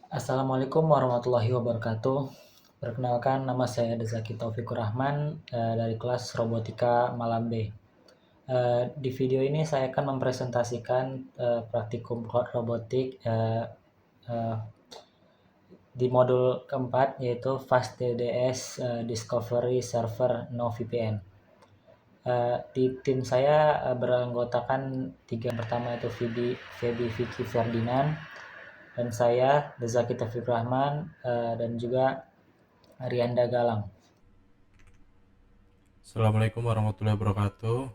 Assalamualaikum warahmatullahi wabarakatuh. Perkenalkan, nama saya Dezaki Taufikur Rahman dari kelas Robotika Malam B. Di video ini saya akan mempresentasikan praktikum robotik eh, di modul keempat, yaitu FastDDS Discovery Server No VPN. Di tim saya beranggotakan tiga. Yang pertama itu Feby Vicky Ferdinand, dan saya Dezaki Taufik Rahman, dan juga Arianda Galang. Assalamualaikum warahmatullahi wabarakatuh.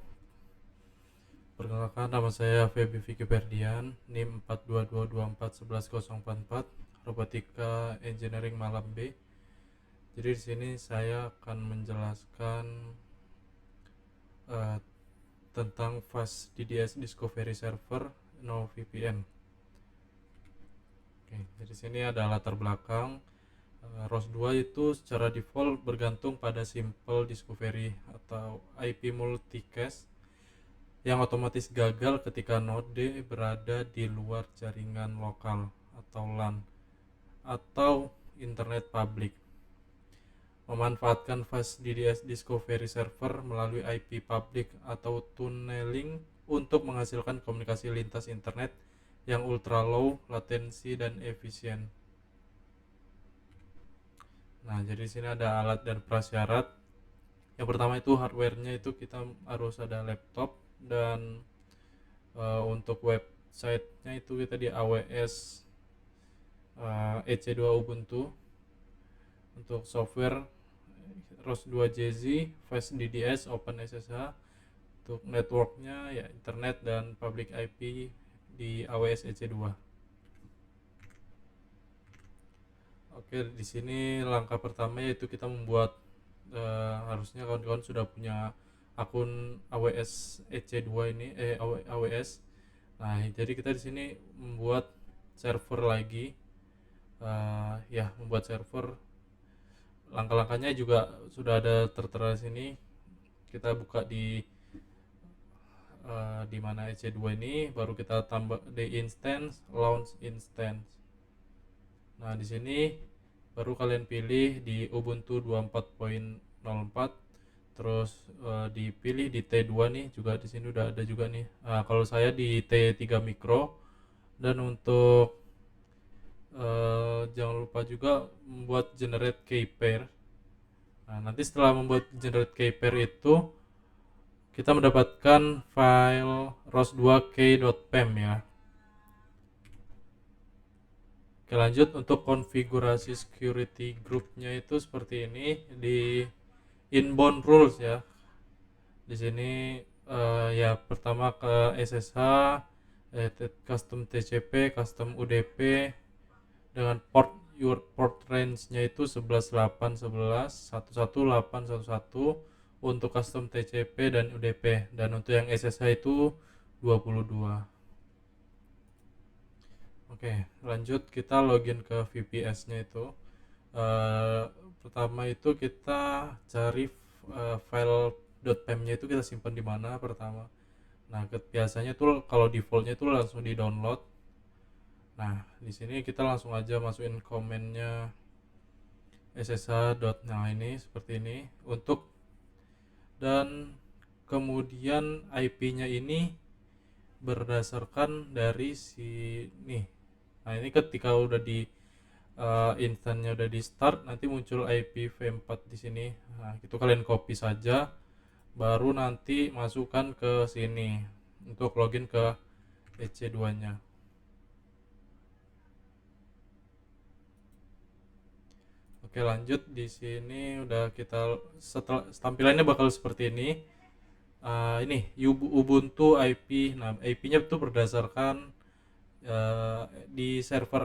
Perkenalkan, nama saya Feby Vicky Ferdian, NIM 42224110044, Robotika Engineering Malam B. Jadi di sini saya akan menjelaskan uh, tentang Fast DDS Discovery Server No VPN. Oke, jadi sini ada latar belakang. ROS 2 itu secara default bergantung pada simple discovery atau IP multicast yang otomatis gagal ketika node berada di luar jaringan lokal atau LAN atau internet publik. Memanfaatkan Fast DDS Discovery Server melalui IP public atau tunneling untuk menghasilkan komunikasi lintas internet yang ultra low latensi dan efisien. Nah, jadi sini ada alat dan prasyarat. Yang pertama itu hardware-nya, itu kita harus ada laptop, dan untuk website-nya itu kita di AWS EC2 Ubuntu. Untuk software ROS 2 JZ, Fast DDS, OpenSSH. Untuk networknya ya internet dan public IP di AWS EC2. Oke, di sini langkah pertama yaitu kita membuat, harusnya kawan-kawan sudah punya akun AWS EC2 ini, AWS. Nah, jadi kita di sini membuat server lagi. Ya, membuat server. Langkah-langkahnya juga sudah ada tertera di sini. Kita buka di mana EC2 ini, baru kita tambah di instance, launch instance. Nah, di sini baru kalian pilih di Ubuntu 24.04, terus dipilih di T2 nih, juga di sini udah ada juga nih. Nah, kalau saya di T3 Micro. Dan untuk jangan lupa juga membuat generate key pair. Nah, nanti setelah membuat generate key pair itu kita mendapatkan file ros2k.pem ya. Oke, lanjut untuk konfigurasi security groupnya itu seperti ini di inbound rules ya. Di sini ya pertama ke SSH, custom TCP, custom UDP dengan port range-nya itu 11.8.11.118.11 untuk custom TCP dan UDP, dan untuk yang SSH itu 22. Oke, lanjut kita login ke VPS-nya itu. Uh, Pertama itu kita cari file .pem-nya itu kita simpan di mana pertama. Nah, biasanya tuh kalau defaultnya itu langsung di download. Nah, di sini kita langsung aja masukin komennya ssh. Nah, ini seperti ini untuk, dan kemudian IP-nya ini berdasarkan dari sini. Nah, ini ketika udah di instannya udah di start, nanti muncul IPv4 di sini. Nah, itu kalian copy saja, baru nanti masukkan ke sini untuk login ke EC2-nya. Oke, lanjut. Di sini udah kita, setelah tampilannya bakal seperti ini. Ini Ubuntu IP. Nah, IP-nya itu berdasarkan di server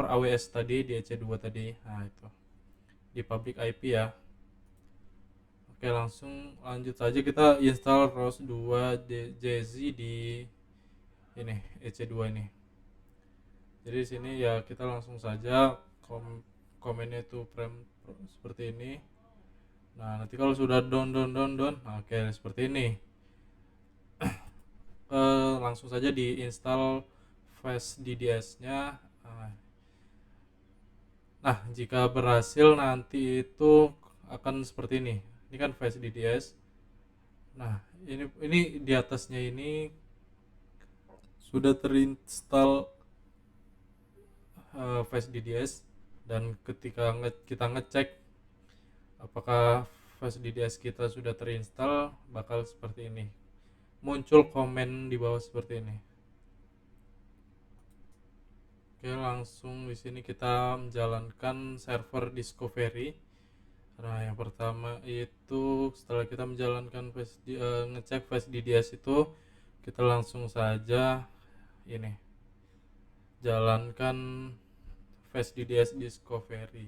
AWS tadi, di EC2 tadi. Nah, itu di public IP ya. Oke, langsung lanjut saja, kita install ROS 2 JZ di ini EC2 ini. Jadi di sini ya kita langsung saja komennya itu frame seperti ini. Nah, nanti kalau sudah down, nah, oke, seperti ini. Langsung saja diinstal Fast DDS-nya. Nah, Nah, jika berhasil nanti itu akan seperti ini. Ini kan Face DDS. Nah, ini di atasnya ini sudah terinstall Face DDS, dan ketika kita ngecek apakah Face DDS kita sudah terinstall, bakal seperti ini. Muncul komen di bawah seperti ini. Oke, langsung di sini kita menjalankan server discovery. Nah, yang pertama itu setelah kita menjalankan ngecek Face DDS itu, kita langsung saja ini jalankan Face DDS discovery.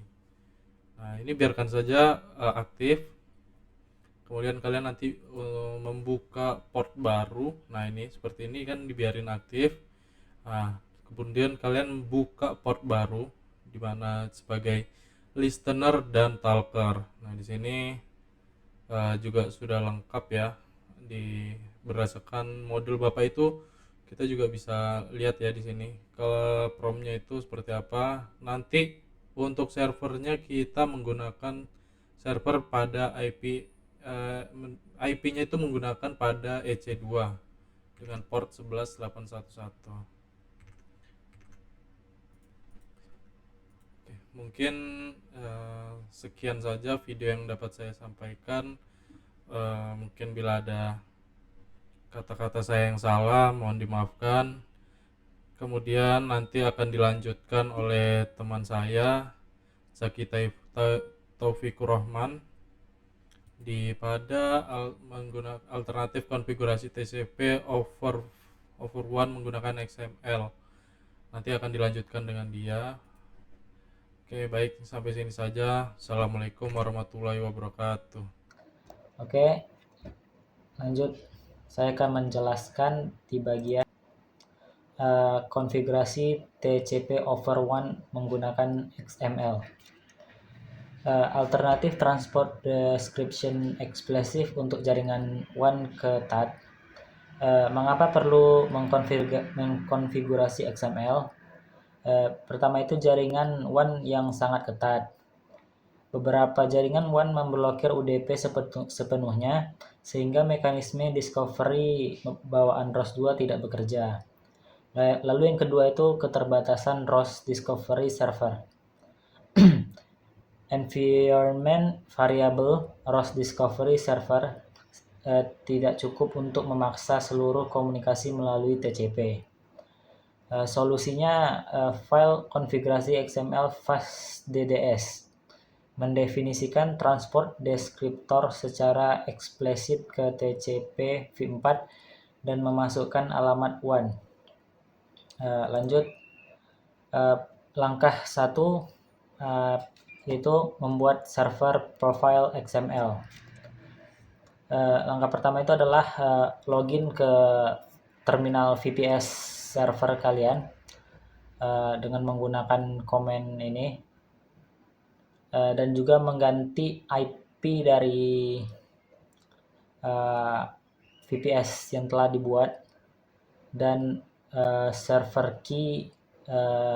Nah, ini biarkan saja aktif. Kemudian kalian nanti membuka port baru. Nah, ini seperti ini kan dibiarin aktif. Nah, kemudian kalian buka port baru di mana sebagai listener dan talker. Nah, di sini juga sudah lengkap ya, di berdasarkan modul Bapak itu kita juga bisa lihat ya di sini kalau promnya itu seperti apa. Nanti untuk servernya kita menggunakan server pada IP-nya itu menggunakan pada EC2 dengan port 11811. Oke, mungkin sekian saja video yang dapat saya sampaikan. Mungkin bila ada kata-kata saya yang salah mohon dimaafkan. Kemudian nanti akan dilanjutkan oleh teman saya Zaki Taufikur Rahman pada menggunakan alternatif konfigurasi TCP over one menggunakan XML. Nanti akan dilanjutkan dengan dia. Oke, baik, sampai sini saja. Assalamualaikum warahmatullahi wabarakatuh. Oke, lanjut. Saya akan menjelaskan di bagian konfigurasi TCP over WAN menggunakan XML. Alternatif Transport Description Explicit untuk jaringan WAN ke TAT. Mengapa perlu mengkonfigurasi XML? Pertama itu jaringan WAN yang sangat ketat. Beberapa jaringan WAN memblokir UDP sepenuhnya, sehingga mekanisme discovery bawaan ROS 2 tidak bekerja. Lalu yang kedua itu keterbatasan ROS discovery server. Environment variable ROS discovery server tidak cukup untuk memaksa seluruh komunikasi melalui TCP. Solusinya file konfigurasi XML fast DDS mendefinisikan transport deskriptor secara eksplisit ke TCP v4 dan memasukkan alamat WAN. Lanjut, langkah 1 yaitu membuat server profile XML. Langkah pertama itu adalah login ke terminal VPS server kalian dengan menggunakan komen ini. Dan juga mengganti IP dari VPS yang telah dibuat, dan server key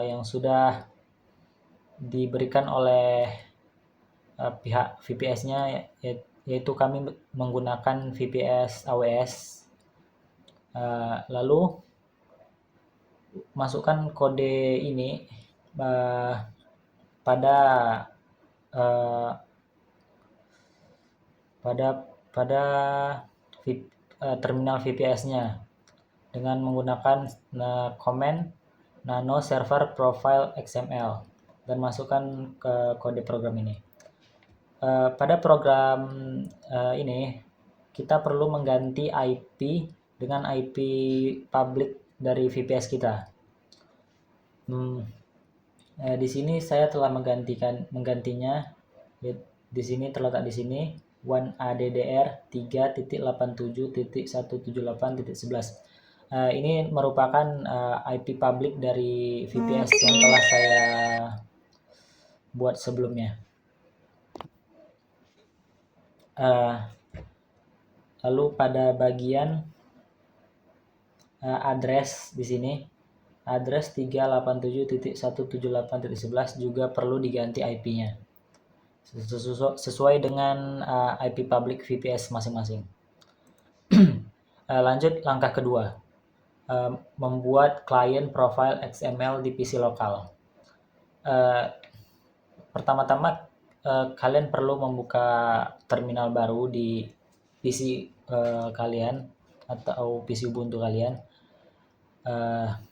yang sudah diberikan oleh pihak VPS-nya, yaitu kami menggunakan VPS AWS. Lalu masukkan kode ini pada terminal VPS-nya dengan menggunakan command nano server profile XML dan masukkan ke kode program ini. Pada program ini kita perlu mengganti IP dengan IP public dari VPS kita. Di sini saya telah menggantinya. Di sini terletak di sini WAN ADDR 3.87.178.11. Ini merupakan IP public dari VPS yang telah saya buat sebelumnya. Lalu pada bagian address di sini address 387.178.11 juga perlu diganti IP-nya sesuai dengan IP public VPS masing-masing. Lanjut langkah kedua, membuat client profile XML di PC lokal. Pertama-tama kalian perlu membuka terminal baru di PC kalian atau PC Ubuntu kalian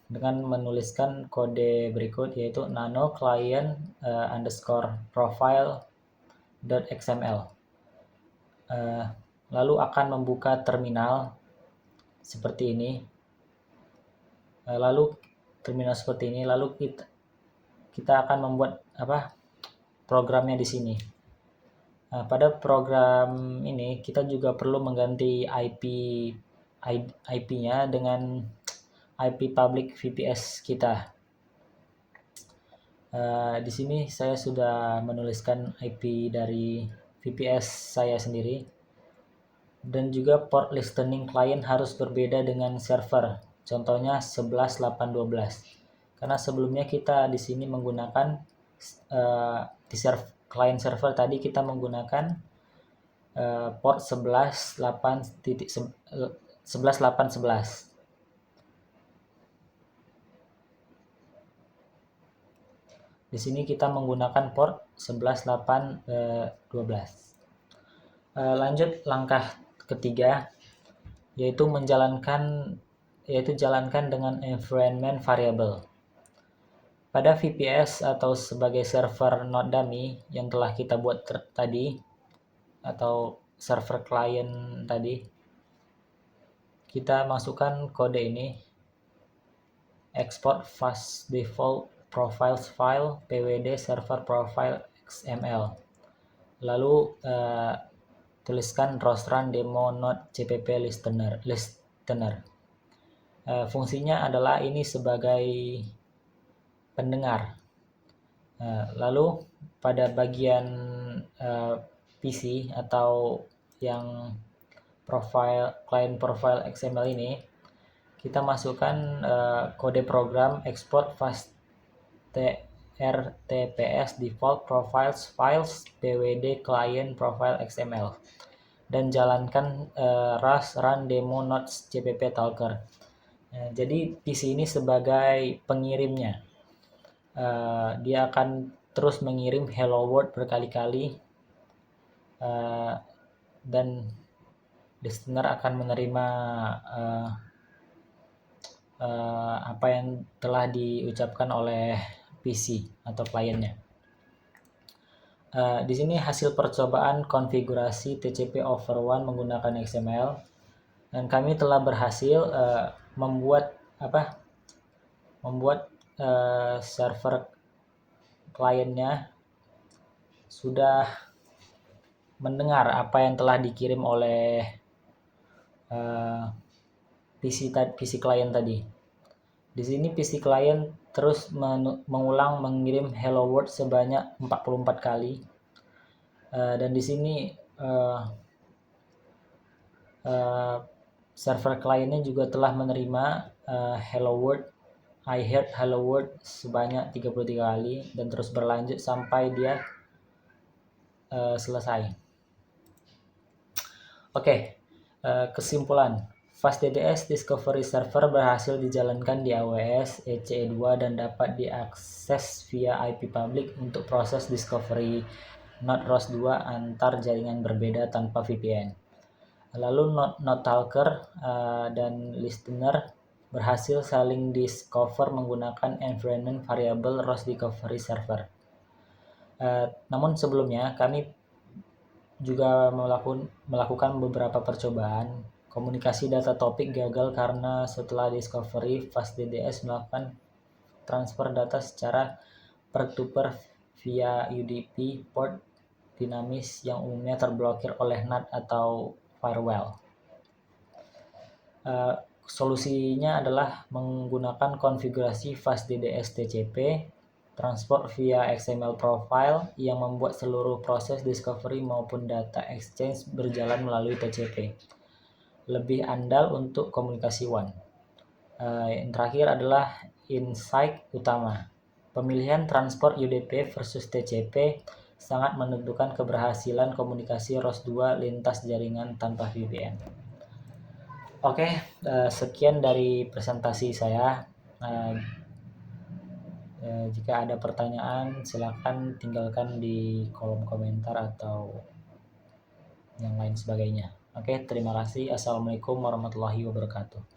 dengan menuliskan kode berikut, yaitu nano client underscore profile.xml. Lalu akan membuka terminal seperti ini. Lalu kita akan membuat programnya di sini. Pada program ini kita juga perlu mengganti IP-nya dengan IP public VPS kita. Di sini saya sudah menuliskan IP dari VPS saya sendiri, dan juga port listening client harus berbeda dengan server. Contohnya 11.8.12. Karena sebelumnya kita di sini menggunakan di client server tadi kita menggunakan port 11.8.11. Di sini kita menggunakan port 11.8.12. Lanjut langkah ketiga, yaitu jalankan dengan environment variable. Pada VPS atau sebagai server node dummy yang telah kita buat tadi, atau server client tadi, kita masukkan kode ini, export fast default profiles file pwd server profile xml. Lalu tuliskan rostran demo node cpp listener. Fungsinya adalah ini sebagai pendengar. Lalu pada bagian PC atau yang client profile XML ini, kita masukkan kode program export fast rtps default profiles files pwd client profile xml, dan jalankan run demo nodes cpp talker. Jadi PC ini sebagai pengirimnya, dia akan terus mengirim hello world berkali-kali, dan listener akan menerima apa yang telah diucapkan oleh PC atau kliennya. Di sini hasil percobaan konfigurasi TCP over WAN menggunakan XML, dan kami telah berhasil membuat server kliennya sudah mendengar apa yang telah dikirim oleh PC klien tadi. Di sini PC klien terus mengirim hello world sebanyak 44 kali. Dan di sini server kliennya juga telah menerima hello world, I heard hello world sebanyak 33 kali, dan terus berlanjut sampai dia selesai. Oke, kesimpulan. FastDDS Discovery Server berhasil dijalankan di AWS EC2 dan dapat diakses via IP public untuk proses discovery node ROS 2 antar jaringan berbeda tanpa VPN. Lalu node talker dan listener berhasil saling discover menggunakan environment variable ROS discovery server. Namun sebelumnya kami juga melakukan beberapa percobaan. Komunikasi data topik gagal karena setelah discovery, FastDDS melakukan transfer data secara peer-to-peer via UDP port dinamis yang umumnya terblokir oleh NAT atau firewall. Solusinya adalah menggunakan konfigurasi FastDDS TCP, transport via XML profile yang membuat seluruh proses discovery maupun data exchange berjalan melalui TCP. Lebih andal untuk komunikasi WAN. Yang terakhir adalah insight utama. Pemilihan transport UDP versus TCP sangat menentukan keberhasilan komunikasi ROS 2 lintas jaringan tanpa VPN. Oke, sekian dari presentasi saya. Jika ada pertanyaan, silakan tinggalkan di kolom komentar atau yang lain sebagainya. Oke, terima kasih. Assalamualaikum warahmatullahi wabarakatuh.